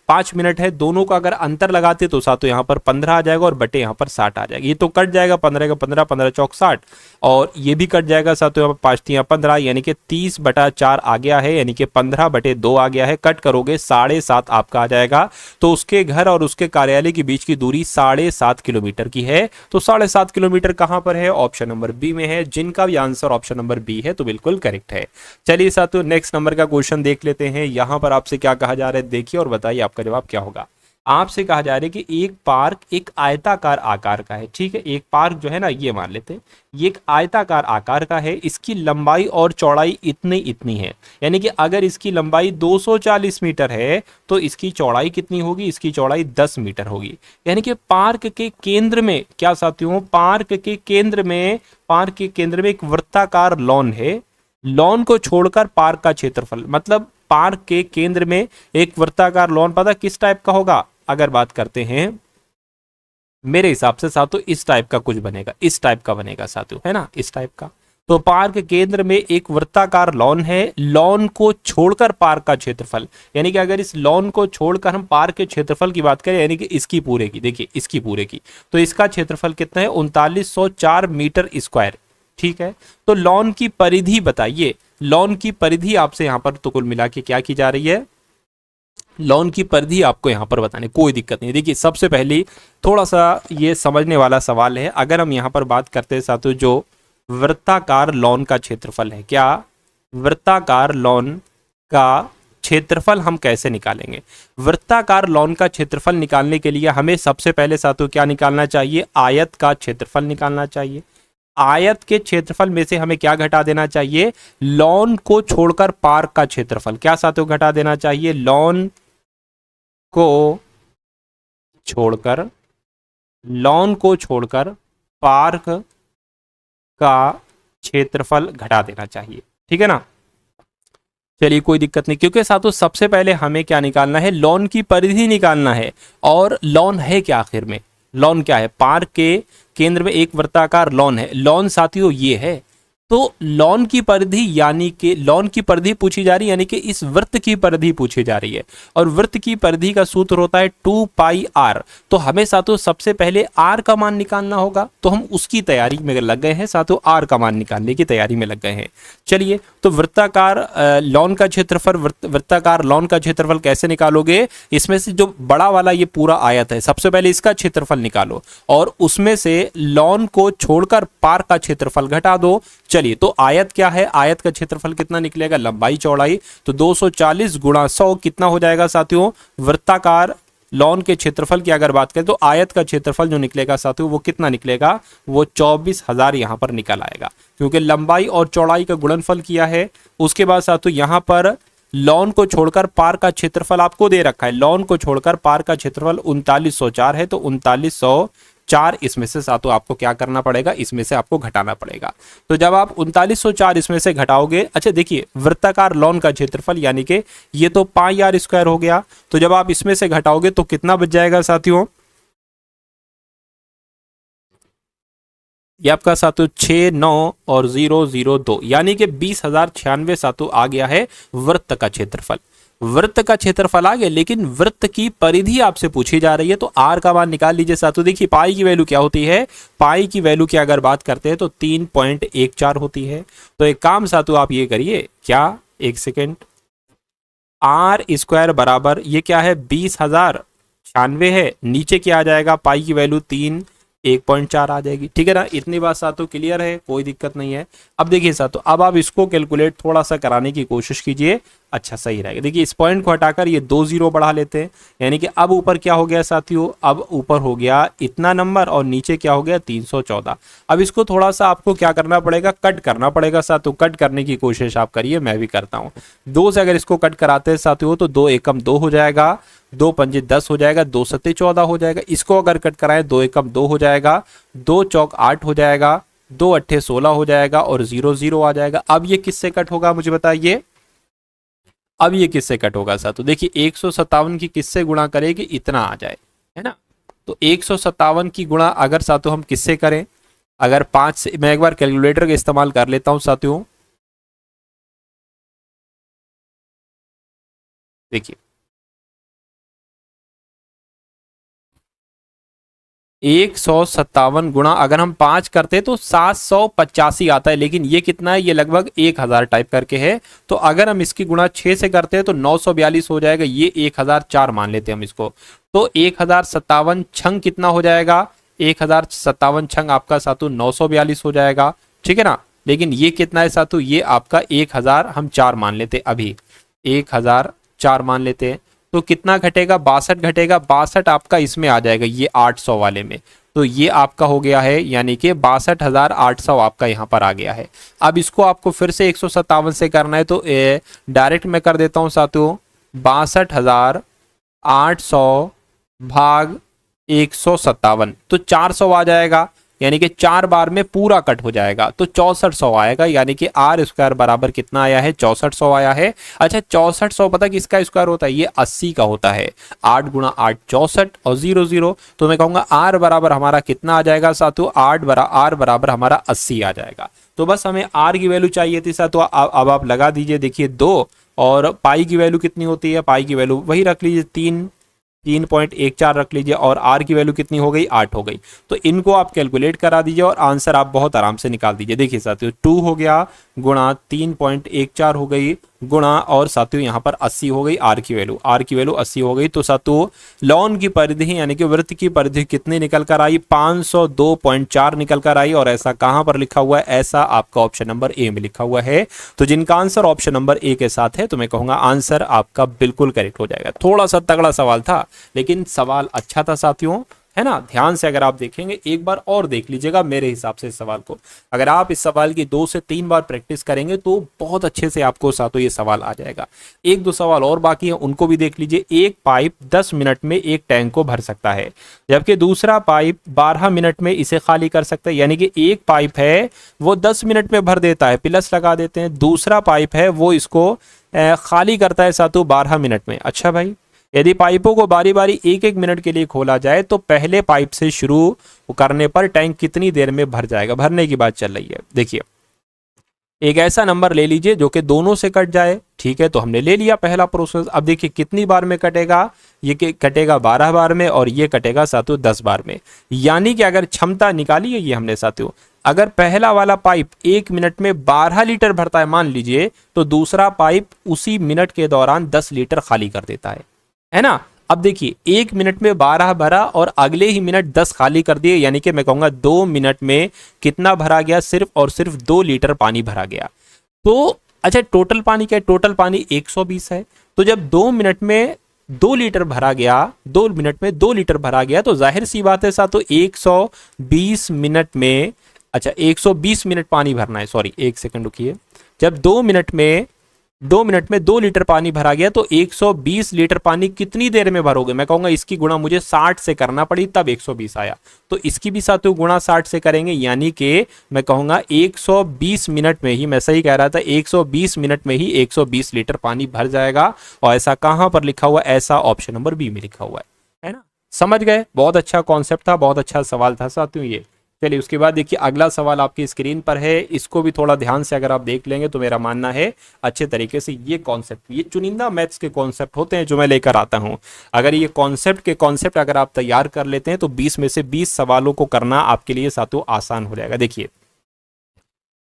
5 मिनट है। दोनों का अगर अंतर लगाते तो साथियों यहाँ पर 15 आ जाएगा और बटे यहाँ पर 60 आ जाएगा। ये तो कट जाएगा, 15 का 15, 15 चौक 60, और ये भी कट जाएगा साथियों। यहाँ पर 5 3 15, यानी कि 30/4 आ गया है, यानी कि 15/2 आ गया है। कट करोगे 7.5 आपका आ जाएगा। तो उसके घर और उसके कार्यालय के बीच की दूरी 7.5 किलोमीटर की है। तो 7.5 किलोमीटर कहां पर है? ऑप्शन नंबर बी में है। जिनका भी आंसर ऑप्शन नंबर बी है तो बिल्कुल करेक्ट है। चलिए साथियों नेक्स्ट नंबर का क्वेश्चन देख लेते हैं। यहां पर आपसे क्या कहा जा रहा है देखिए और बताइए आपका जवाब क्या होगा। आपसे कहा जा रहा है कि एक पार्क एक आयताकार आकार का है। ठीक है, एक पार्क जो है ना, ये मान लेते हैं ये एक आयताकार आकार का है। इसकी लंबाई और चौड़ाई इतनी है, यानी कि अगर इसकी लंबाई 240 मीटर है तो इसकी चौड़ाई कितनी होगी? इसकी चौड़ाई 10 मीटर होगी। यानी कि पार्क के केंद्र में क्या साथियों? पार्क के केंद्र में एक वृत्ताकार लॉन है। लॉन को छोड़कर पार्क का क्षेत्रफल, मतलब पार्क के केंद्र में एक वृत्ताकार लॉन, पता किस टाइप का होगा? अगर बात करते हैं मेरे हिसाब से साथियों इस टाइप का कुछ बनेगा, इस टाइप का बनेगा साथियों, है ना, इस टाइप का। तो पार्क केंद्र में एक वृत्ताकार लॉन है। लॉन को छोड़कर पार्क का क्षेत्रफल, यानी कि अगर इस लॉन को छोड़कर हम पार्क के क्षेत्रफल की बात करें, यानी कि इसकी पूरे की, देखिए इसकी पूरे की, तो इसका क्षेत्रफल कितना है? 3904 मीटर स्क्वायर। ठीक है, तो लॉन की परिधि बताइए। लॉन की परिधि आपसे यहां पर तो कुल मिला के क्या की जा रही है? लॉन की परिधि आपको यहां पर बताने, कोई दिक्कत नहीं। देखिए सबसे पहले थोड़ा सा ये समझने वाला सवाल है। अगर हम यहां पर बात करते हैं साथियों जो वृत्ताकार लॉन का क्षेत्रफल है, क्या वृत्ताकार लॉन का क्षेत्रफल हम कैसे निकालेंगे? वृत्ताकार लॉन का क्षेत्रफल निकालने के लिए हमें सबसे पहले साथियों क्या निकालना चाहिए? आयत का क्षेत्रफल निकालना चाहिए। आयत के क्षेत्रफल में से हमें क्या घटा देना चाहिए? लॉन को छोड़कर पार्क का क्षेत्रफल। क्या साथियों घटा देना चाहिए? लॉन को छोड़कर, लॉन को छोड़कर पार्क का क्षेत्रफल घटा देना चाहिए। ठीक है ना। चलिए कोई दिक्कत नहीं, क्योंकि साथों सबसे पहले हमें क्या निकालना है, लॉन की परिधि निकालना है। और लॉन है क्या आखिर में, लॉन क्या है, पार्क के केंद्र में एक वृत्ताकार लॉन है। लॉन साथियों ये है, तो लॉन की परिधि यानी कि लॉन की परिधि पूछी जा रही है, यानी कि इस वृत्त की परिधि पूछी जा रही है। और वृत्त की परिधि का सूत्र होता है 2πr। तो हमें साथियों सबसे पहले r का मान निकालना होगा, तो हम उसकी तैयारी में लग गए हैं साथियों, r का मान निकालने की तैयारी में लग गए हैं। चलिए, तो वृत्ताकार लॉन का क्षेत्रफल, वृत्ताकार लॉन का क्षेत्रफल कैसे निकालोगे, इसमें से जो बड़ा वाला ये पूरा आयत है, सबसे पहले इसका क्षेत्रफल निकालो और उसमें से लॉन को छोड़कर पार्क का क्षेत्रफल घटा दो। चलिए, तो आयत क्या है, आयत का क्षेत्रफल कितना निकलेगा, लंबाई चौड़ाई, तो 240 गुणा 100 कितना हो जाएगा साथियों, वृत्ताकार लॉन के क्षेत्रफल की अगर बात करें तो आयत का क्षेत्रफल जो निकलेगा साथियों वो कितना निकलेगा, वो 24,000 यहां पर निकल आएगा, क्योंकि लंबाई और चौड़ाई का गुणनफल किया है। उसके बाद साथियों यहां पर लॉन को छोड़कर पार का क्षेत्रफल आपको दे रखा है, लॉन को छोड़कर पार का क्षेत्रफल 3904 है, तो 3904 इसमें से साथियों आपको क्या करना पड़ेगा, इसमें से आपको घटाना पड़ेगा। तो जब आप 3904 इसमें से घटाओगे, अच्छा देखिए वृत्ताकार लॉन का क्षेत्रफल यानी कि ये तो πr² हो गया, तो जब आप इसमें से घटाओगे तो कितना बच जाएगा साथियों, ये आपका साथियों 6,9 और 0,02 यानी कि 20,096 साथियों आ गया है वृत्त का क्षेत्रफल। वृत्त का क्षेत्रफल आ गया, लेकिन वृत्त की परिधि आपसे पूछी जा रही है, तो r का मान निकाल लीजिए साथियों। देखिए पाई की वैल्यू क्या होती है, पाई की वैल्यू की अगर बात करते हैं तो 3.14 होती है। तो एक काम साथियों आप ये करिए, क्या, एक सेकेंड, r² बराबर ये क्या है 20,096 है, नीचे क्या आ जाएगा, पाई की वैल्यू 1.4 आ जाएगी। ठीक है ना, इतनी बात साथियों क्लियर है, कोई दिक्कत नहीं है। अब देखिए साथियों, अब आप इसको कैलकुलेट थोड़ा सा कराने की कोशिश कीजिए, अच्छा सही रहेगा। देखिए इस पॉइंट को हटाकर ये 2 0 बढ़ा लेते हैं, यानी कि अब ऊपर क्या हो गया साथियों, अब ऊपर हो गया इतना नंबर और नीचे क्या हो गया 314। अब इसको थोड़ा सा आपको क्या करना पड़ेगा, कट करना पड़ेगा साथियों। कट करने की कोशिश आप करिए, मैं भी करता हूँ। 2 से अगर इसको कट कराते हैं साथियों तो 2 एकम 2 हो जाएगा, 2 पंजे 10 हो जाएगा, 2 सत्ते 14 हो जाएगा। इसको अगर कट कराएं 2 एकम 2 हो जाएगा, 2 चौक 8 हो जाएगा, 2 अट्ठे 16 हो जाएगा और 0 0 आ जाएगा। अब ये किससे कट होगा मुझे बताइए, अब ये किससे कट होगा साथियों, देखिए 157 की किससे गुणा करें कि इतना आ जाए, है ना। तो 157 की गुणा अगर साथियों हम किससे करें, अगर 5 से, मैं एक बार कैलकुलेटर का इस्तेमाल कर लेता हूं साथियों। देखिए 157 गुणा अगर हम 5 करते तो 785 आता है, लेकिन ये कितना है, ये लगभग 1000 टाइप करके है। तो अगर हम इसकी गुणा 6 से करते हैं तो 942 हो जाएगा, ये 1004 मान लेते हैं हम इसको। तो 1057 छंग कितना हो जाएगा, 1057 छंग आपका सातु 942 हो जाएगा। ठीक है ना, लेकिन ये कितना है सातु, ये आपका 1000 हम 4 मान लेते, अभी 1004 मान लेते हैं तो कितना घटेगा, 62 घटेगा। 62 आपका इसमें आ जाएगा ये 800 वाले में, तो ये आपका हो गया है, यानी कि 62,800 आपका यहाँ पर आ गया है। अब इसको आपको फिर से 157 से करना है तो डायरेक्ट मैं कर देता हूँ साथियों, 62,800 भाग 157 तो 400 आ जाएगा, यानी कि 4 बार में पूरा कट हो जाएगा तो 6400 आएगा, यानी कि r² बराबर कितना आया है, 6400 आया है। अच्छा 6400 पता किसका स्क्वायर होता है, ये 80 का होता है। 8 गुणा 8 64 और 0 0, तो मैं कहूंगा r बराबर हमारा कितना आ जाएगा साथियों, r बराबर हमारा 80 आ जाएगा। तो बस हमें r की वैल्यू चाहिए थी साथियों, अब आप लगा दीजिए। देखिए 2 और पाई की वैल्यू कितनी होती है, पाई की वैल्यू वही रख लीजिए 3.14 रख लीजिए, और r की वैल्यू कितनी हो गई, 8 हो गई। तो इनको आप कैलकुलेट करा दीजिए और आंसर आप बहुत आराम से निकाल दीजिए। देखिए साथियों 2 हो गया गुणा 3.14 हो गई गुणा और साथियों यहाँ पर 80 हो गई r की वैल्यू 80 हो गई। तो साथियों लॉन की परिधि यानी कि वृत्त की परिधि कितनी निकल कर आई, 502.4 निकल कर आई। और ऐसा कहां पर लिखा हुआ है, ऐसा आपका ऑप्शन नंबर ए में लिखा हुआ है। तो जिनका आंसर ऑप्शन नंबर ए के साथ है तो मैं कहूंगा आंसर आपका बिल्कुल करेक्ट हो जाएगा। थोड़ा सा तगड़ा सवाल था लेकिन सवाल अच्छा था साथियों, है ना। ध्यान से अगर आप देखेंगे, एक बार और देख लीजिएगा मेरे हिसाब से इस सवाल को। अगर आप इस सवाल की 2 से 3 बार प्रैक्टिस करेंगे तो बहुत अच्छे से आपको सातों ये सवाल आ जाएगा। 1-2 सवाल और बाकी हैं, उनको भी देख लीजिए। एक पाइप 10 मिनट में एक टैंक को भर सकता है, जबकि दूसरा पाइप 12 मिनट में इसे खाली कर सकता है। यानी कि एक पाइप है वो 10 मिनट में भर देता है, प्लस लगा देते हैं। दूसरा पाइप है वो इसको खाली करता है सातों 12 मिनट में। अच्छा भाई, यदि पाइपों को बारी बारी 1-1 मिनट के लिए खोला जाए तो पहले पाइप से शुरू करने पर टैंक कितनी देर में भर जाएगा? भरने की बात चल रही है। देखिए, एक ऐसा नंबर ले लीजिए जो कि दोनों से कट जाए। ठीक है, तो हमने ले लिया पहला प्रोसेस। अब देखिए कितनी बार में कटेगा, ये कटेगा 12 बार में और ये कटेगा साथियों 10 बार में। यानी कि अगर क्षमता निकाली है ये हमने साथियों, अगर पहला वाला पाइप 1 मिनट में 12 लीटर भरता है मान लीजिए, तो दूसरा पाइप उसी मिनट के दौरान 10 लीटर खाली कर देता है ना। अब देखिए 1 मिनट में 12 भरा और अगले ही मिनट 10 खाली कर दिए, यानी कि मैं कहूंगा 2 मिनट में कितना भरा गया? सिर्फ और सिर्फ 2 लीटर पानी भरा गया। तो अच्छा, टोटल पानी क्या है? टोटल पानी 120 है। तो जब 2 मिनट में 2 लीटर भरा गया, 2 मिनट में 2 लीटर भरा गया, तो जाहिर सी बात है साथ, तो 120 मिनट में, अच्छा 120 मिनट पानी भरना है। सॉरी, 1 सेकंड रुकिए। जब 2 मिनट में 2 लीटर पानी भरा गया तो 120 लीटर पानी कितनी देर में भरोगे? मैं कहूंगा इसकी गुणा मुझे 60 से करना पड़ी तब 120 आया। तो इसकी भी साथियों गुणा 60 से करेंगे, यानी कि मैं कहूंगा 120 मिनट में ही, मैं सही कह रहा था, 120 मिनट में ही 120 लीटर पानी भर जाएगा। और ऐसा कहां पर लिखा हुआ? ऐसा ऑप्शन नंबर बी में लिखा हुआ है ना। समझ गए? बहुत अच्छा कॉन्सेप्ट था, बहुत अच्छा सवाल था साथियों ये। चलिए उसके बाद देखिए अगला सवाल आपकी स्क्रीन पर है। इसको भी थोड़ा ध्यान से अगर आप देख लेंगे तो मेरा मानना है अच्छे तरीके से ये कॉन्सेप्ट, ये चुनिंदा मैथ्स के कॉन्सेप्ट होते हैं जो मैं लेकर आता हूं। अगर ये कॉन्सेप्ट अगर आप तैयार कर लेते हैं तो 20 में से 20 सवालों को करना आपके लिए साथियों आसान हो जाएगा। देखिए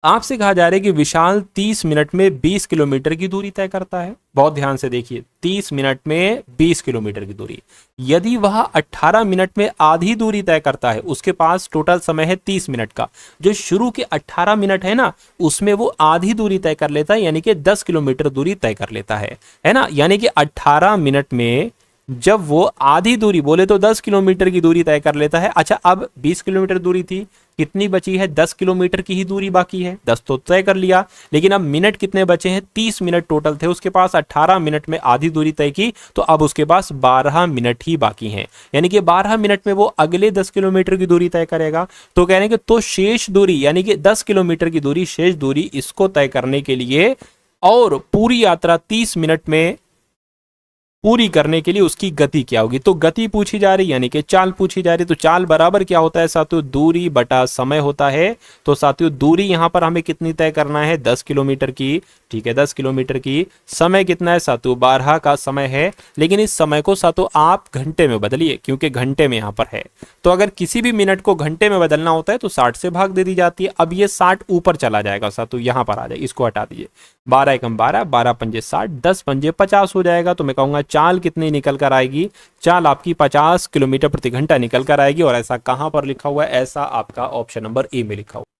आपसे कहा जा रहा है कि विशाल 30 मिनट में 20 किलोमीटर की दूरी तय करता है। बहुत ध्यान से देखिए, 30 मिनट में 20 किलोमीटर की दूरी। यदि वह 18 मिनट में आधी दूरी तय करता है, उसके पास टोटल समय है 30 मिनट का। जो शुरू के 18 मिनट है ना, उसमें वो आधी दूरी तय कर लेता है, यानी कि 10 किलोमीटर दूरी तय कर लेता है ना। यानी कि 18 मिनट में जब वो आधी दूरी, बोले तो 10 किलोमीटर की दूरी तय कर लेता है। अच्छा, अब 20 किलोमीटर दूरी थी, कितनी बची है? 10 किलोमीटर की ही दूरी बाकी है। 10 तो तय कर लिया, लेकिन अब मिनट कितने बचे हैं? 30 मिनट टोटल थे उसके पास। 18 मिनट में आधी दूरी तय की, तो अब उसके पास 12 मिनट ही बाकी हैं। यानी कि 12 मिनट में वो अगले 10 किलोमीटर की दूरी तय करेगा। तो कहने के तो शेष दूरी, यानी कि 10 किलोमीटर की दूरी, शेष दूरी, इसको तय करने के लिए और पूरी यात्रा 30 मिनट में पूरी करने के लिए उसकी गति क्या होगी? तो गति पूछी जा रही, यानी कि चाल पूछी जा रही। तो चाल बराबर क्या होता है साथियों? दूरी बटा समय होता है। तो साथियों दूरी यहां पर हमें कितनी तय करना है? 10 किलोमीटर की। ठीक है, 10 किलोमीटर की। समय कितना है साथियों? 12 का समय है। लेकिन इस समय को साथियों आप घंटे में बदलिए, क्योंकि घंटे में यहां पर है। तो अगर किसी भी मिनट को घंटे में बदलना होता है तो 60 से भाग दे दी जाती है। अब ये 60 ऊपर चला जाएगा साथियों, यहां पर आ जाए, इसको हटा दीजिए। 12 एकम 12, 12 पंजे 60, 10 पंजे 50 हो जाएगा। तो मैं कहूंगा चाल कितनी निकल कर आएगी? चाल आपकी 50 किलोमीटर प्रति घंटा निकल कर आएगी। और ऐसा कहां पर लिखा हुआ है? ऐसा आपका ऑप्शन नंबर ए में लिखा हुआ है।